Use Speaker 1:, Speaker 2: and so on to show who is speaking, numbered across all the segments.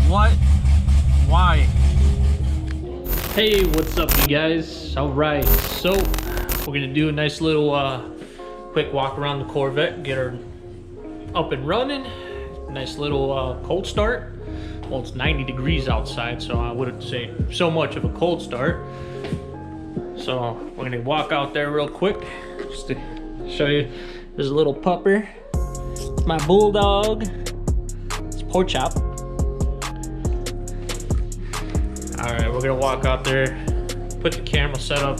Speaker 1: What? Why?
Speaker 2: Hey, what's up, you guys? All right, so we're gonna do a nice little quick walk around the Corvette, get her up and running. Nice little cold start. Well, it's 90 degrees outside, so I wouldn't say so much of a cold start. So we're gonna walk out there real quick just to show you. There's a little pupper. It's my bulldog. It's Pork Chop. All right, we're gonna walk out there, put the camera set up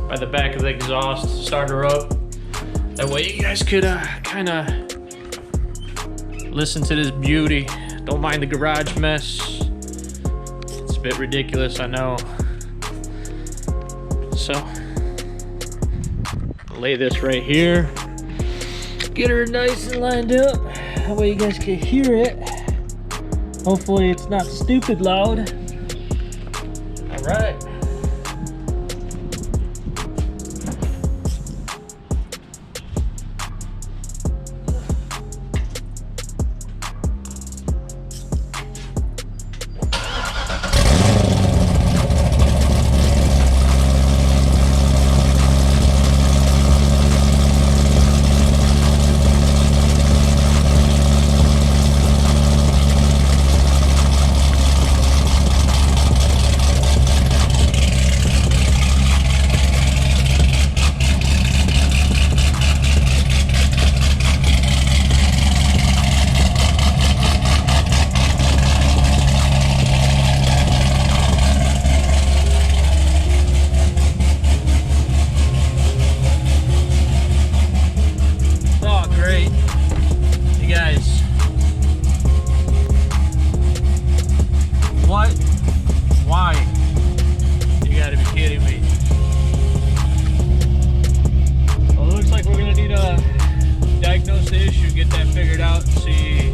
Speaker 2: by the back of the exhaust, start her up. That way you guys could kind of listen to this beauty. Don't mind the garage mess. It's a bit ridiculous, I know. So, lay this right here. Get her nice and lined up. That way you guys can hear it. Hopefully it's not stupid loud. All right.
Speaker 1: What? Why? You gotta be kidding me. Well, it looks like we're gonna need to diagnose the issue, get that figured out, and see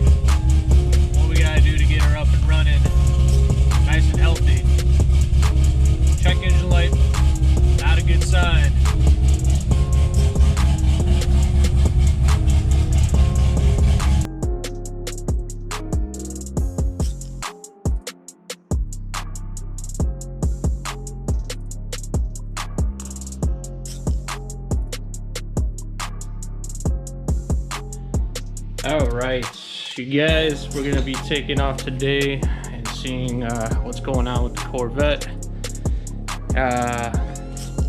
Speaker 1: what we gotta do to get her up and running nice and healthy. Check engine light, not a good sign.
Speaker 2: All right, you guys, we're gonna be taking off today and seeing what's going on with the Corvette.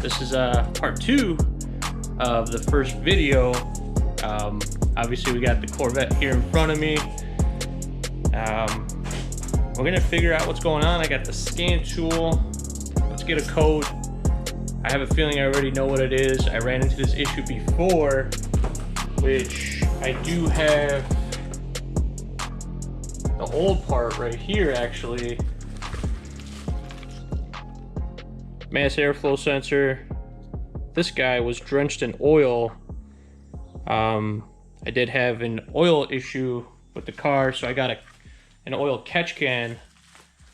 Speaker 2: This is part 2 of the first video. Obviously we got the Corvette here in front of me. We're gonna figure out what's going on. I got the scan tool. Let's get a code. I have a feeling I already know what it is. I ran into this issue before, which I do have the old part right here, actually. Mass airflow sensor. This guy was drenched in oil. I did have an oil issue with the car, so I got an oil catch can.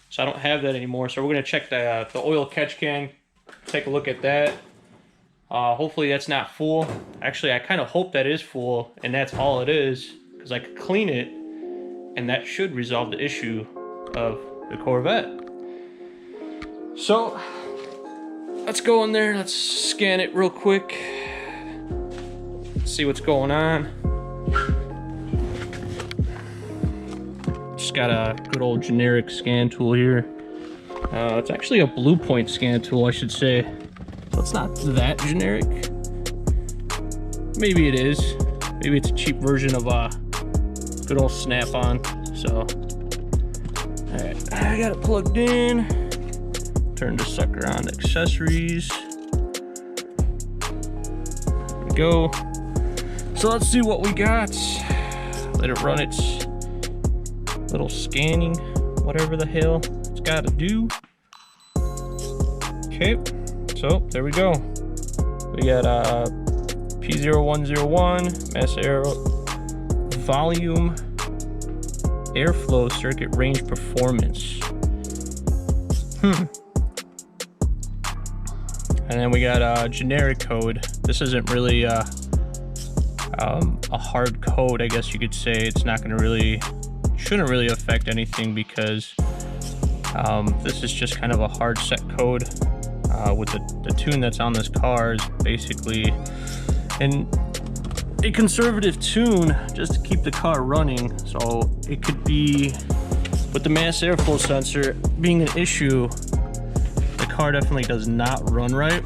Speaker 2: So I don't have that anymore. So we're gonna check the oil catch can, take a look at that. Hopefully that's not full. Actually, I kind of hope that is full and that's all it is, because I could clean it and that should resolve the issue of the Corvette. So let's go in there, let's scan it real quick, see what's going on. Just got a good old generic scan tool here. It's actually a Blue Point scan tool, I should say. So it's not that generic. Maybe it is. Maybe it's a cheap version of a good old Snap-on. So, all right, I got it plugged in. Turn this sucker on to accessories. There we go. So let's see what we got. Let it run its little scanning, whatever the hell it's got to do. Okay. So there we go. We got P0101 mass air volume airflow circuit range performance. And then we got a generic code. This isn't really a hard code, I guess you could say. It's not going to really shouldn't really affect anything because this is just kind of a hard set code. With the tune that's on this car is basically a conservative tune just to keep the car running. So it could be, with the mass airflow sensor being an issue, the car definitely does not run right.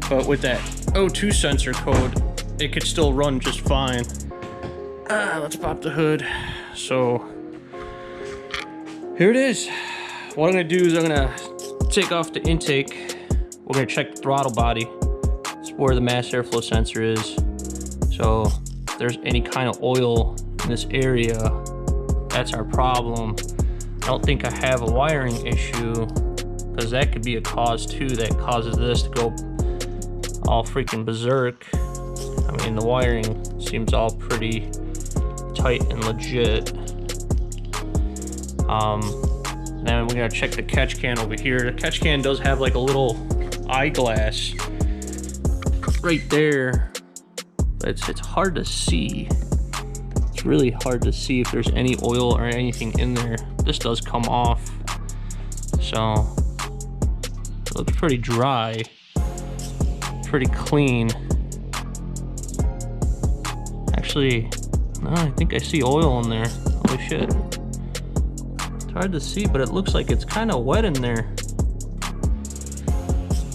Speaker 2: But with that O2 sensor code, it could still run just fine. Let's pop the hood. So here it is. What I'm gonna do is I'm gonna take off the intake. We're gonna check the throttle body. It's where the mass airflow sensor is. So if there's any kind of oil in this area, that's our problem. I don't think I have a wiring issue, because that could be a cause too that causes this to go all freaking berserk. I mean, the wiring seems all pretty tight and legit. Then we're gonna check the catch can over here. The catch can does have like a little eyeglass right there, but it's hard to see. It's really hard to see if there's any oil or anything in there. This does come off, so it looks pretty dry, pretty clean. Actually, no, I think I see oil in there. Holy shit. Hard to see, but it looks like it's kind of wet in there.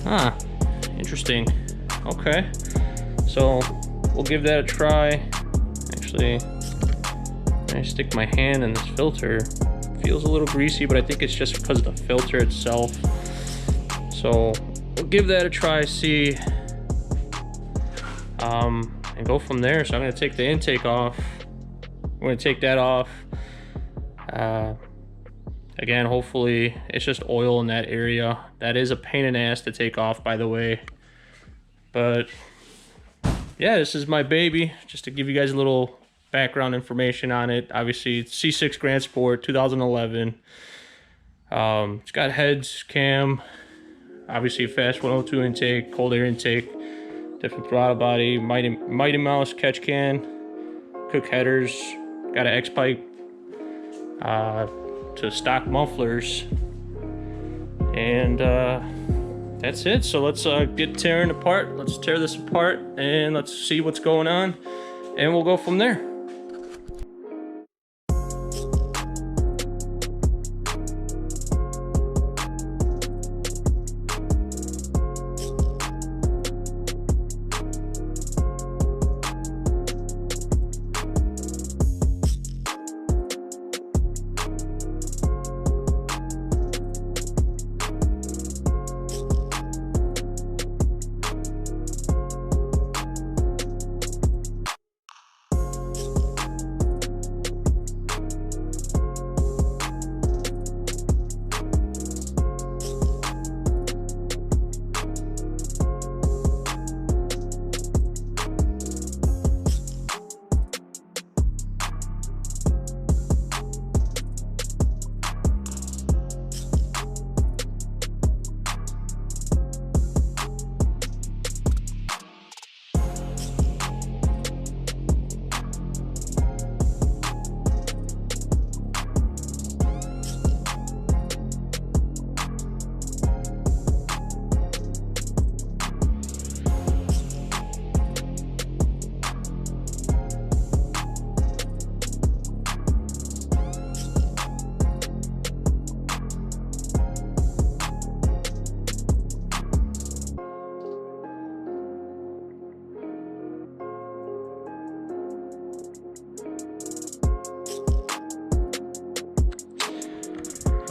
Speaker 2: Huh, interesting. Okay, so we'll give that a try. Actually, when I stick my hand in this filter, it feels a little greasy, but I think it's just because of the filter itself. So we'll give that a try, see, and go from there. So I'm gonna take the intake off. We're gonna take that off. Again, hopefully it's just oil in that area. That is a pain in the ass to take off, by the way. But yeah, this is my baby. Just to give you guys a little background information on it. Obviously, it's C6 Grand Sport 2011. It's got heads, cam, obviously a fast 102 intake, cold air intake, different throttle body, Mighty Mouse catch can, Cook headers, got an X-pipe, to stock mufflers, and that's it. So let's get tearing apart. Let's tear this apart and let's see what's going on, and we'll go from there.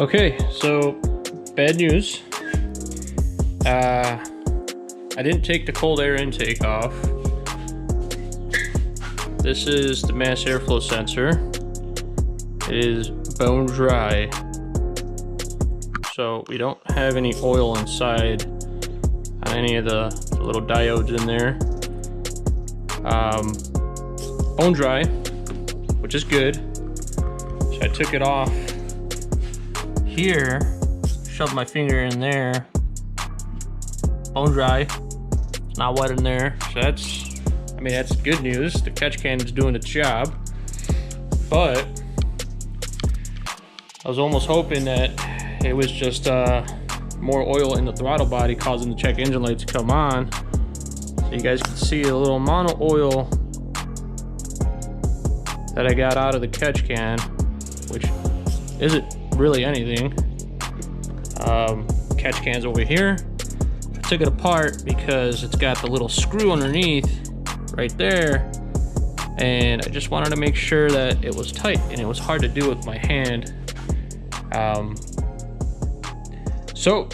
Speaker 2: Okay, so bad news. I didn't take the cold air intake off. This is the mass airflow sensor. It is bone dry, so we don't have any oil inside on any of the little diodes in there. Bone dry, which is good. So I took it off here, shoved my finger in there. Bone dry, it's not wet in there, so I mean, that's good news. The catch can is doing its job. But I was almost hoping that it was just more oil in the throttle body causing the check engine light to come on. So you guys can see a little amount of oil that I got out of the catch can, which isn't really anything. Catch can's over here. I took it apart because it's got the little screw underneath right there, and I just wanted to make sure that it was tight, and it was hard to do with my hand. So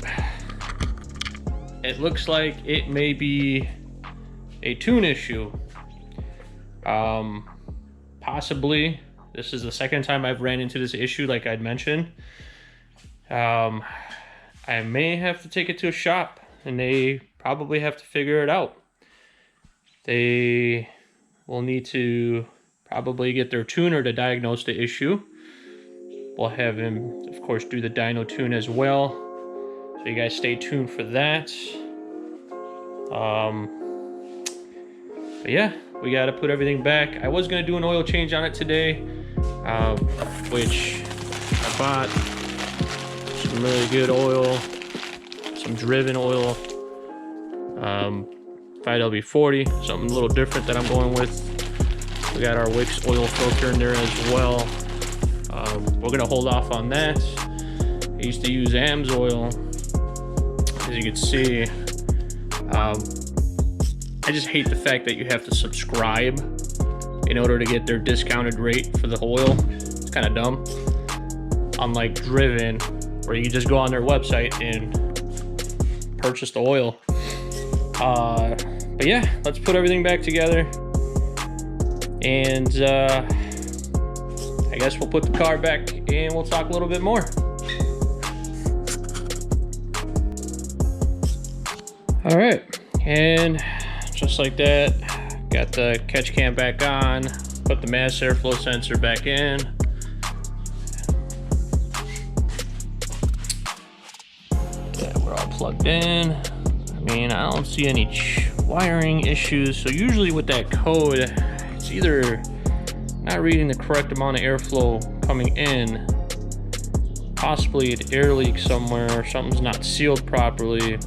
Speaker 2: it looks like it may be a tune issue. Possibly. This is the second time I've ran into this issue, like I'd mentioned. I may have to take it to a shop, and they probably have to figure it out. They will need to probably get their tuner to diagnose the issue. We'll have him, of course, do the dyno tune as well. So you guys stay tuned for that. But yeah, we got to put everything back. I was going to do an oil change on it today, which I bought some really good oil, some driven oil, 5W40, something a little different that I'm going with. We got our Wix oil filter in there as well. We're gonna hold off on that. I used to use AMS oil, as you can see. I just hate the fact that you have to subscribe in order to get their discounted rate for the oil. It's kind of dumb. Unlike Driven, where you just go on their website and purchase the oil. But yeah, let's put everything back together, and I guess we'll put the car back and we'll talk a little bit more. All right, and just like that, got the catch can back on, put the mass airflow sensor back in. Yeah, we're all plugged in. I mean, I don't see any wiring issues. So usually with that code, it's either not reading the correct amount of airflow coming in, possibly an air leak somewhere, or something's not sealed properly,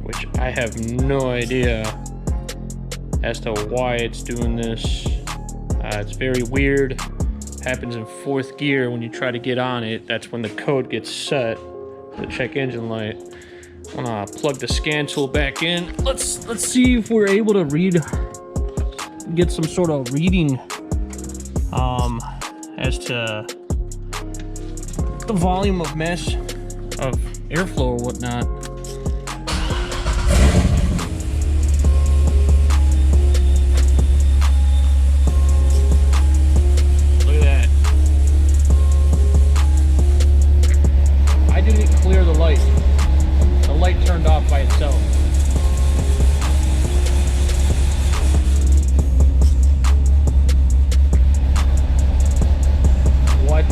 Speaker 2: which I have no idea as to why it's doing this. It's very weird. Happens in 4th gear when you try to get on it. That's when the code gets set, the check engine light. I'm gonna plug the scan tool back in. Let's see if we're able to get some sort of reading as to the volume of mass of airflow or whatnot. Look at that. I didn't clear the light. The light turned off by itself. What?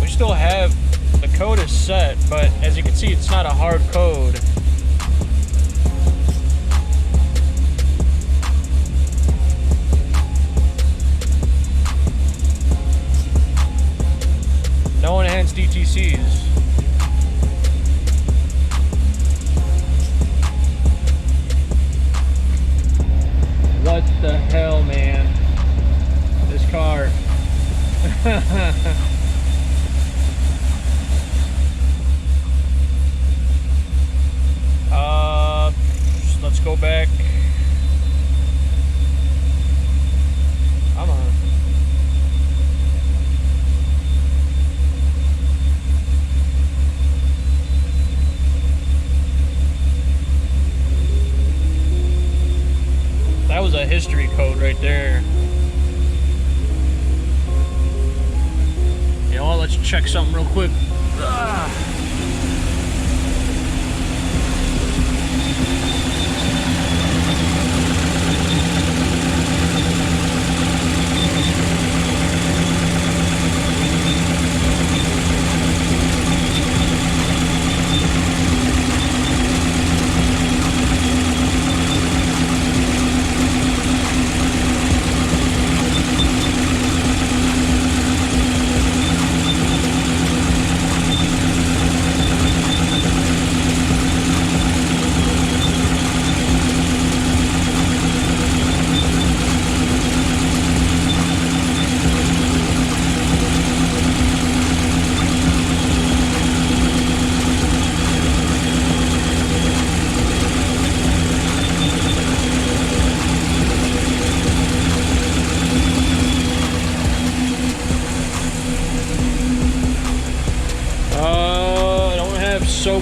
Speaker 2: We still have, the code is set, but as you can see, it's not a hard code. No enhanced DTCs. What the hell, man? This car. Let's go back. Come on. That was a history code right there. You know what, let's check something real quick.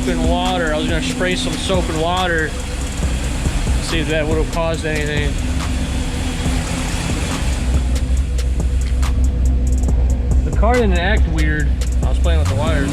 Speaker 2: and water. I was gonna spray some soap and water, see if that would have caused anything. The car didn't act weird. I was playing with the wires.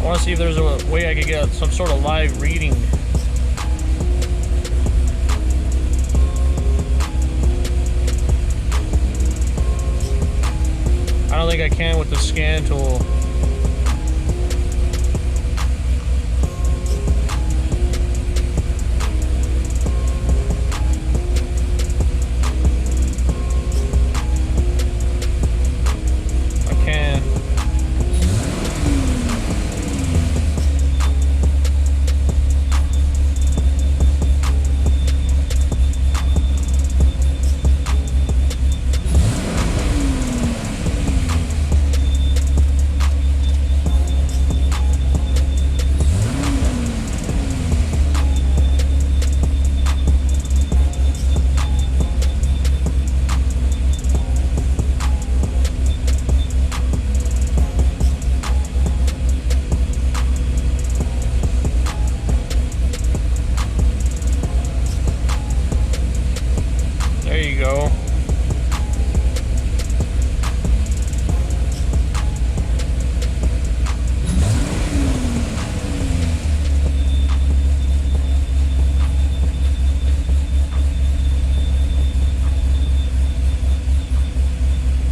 Speaker 2: I want to see if there's a way I could get some sort of live reading. I don't think I can with the scan tool. I can. There you go.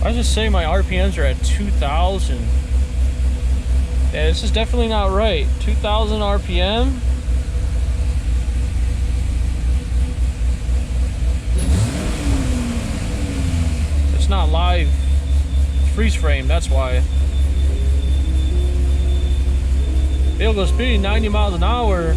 Speaker 2: I just say my RPMs are at 2,000. Yeah, this is definitely not right. 2,000 RPM. It's not live. It's freeze frame, that's why. Vehicle speed 90 miles an hour.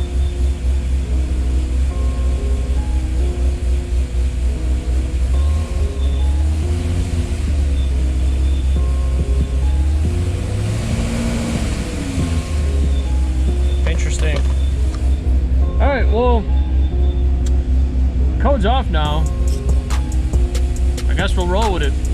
Speaker 2: Interesting. Alright, well, code's off now. I guess we'll roll with it.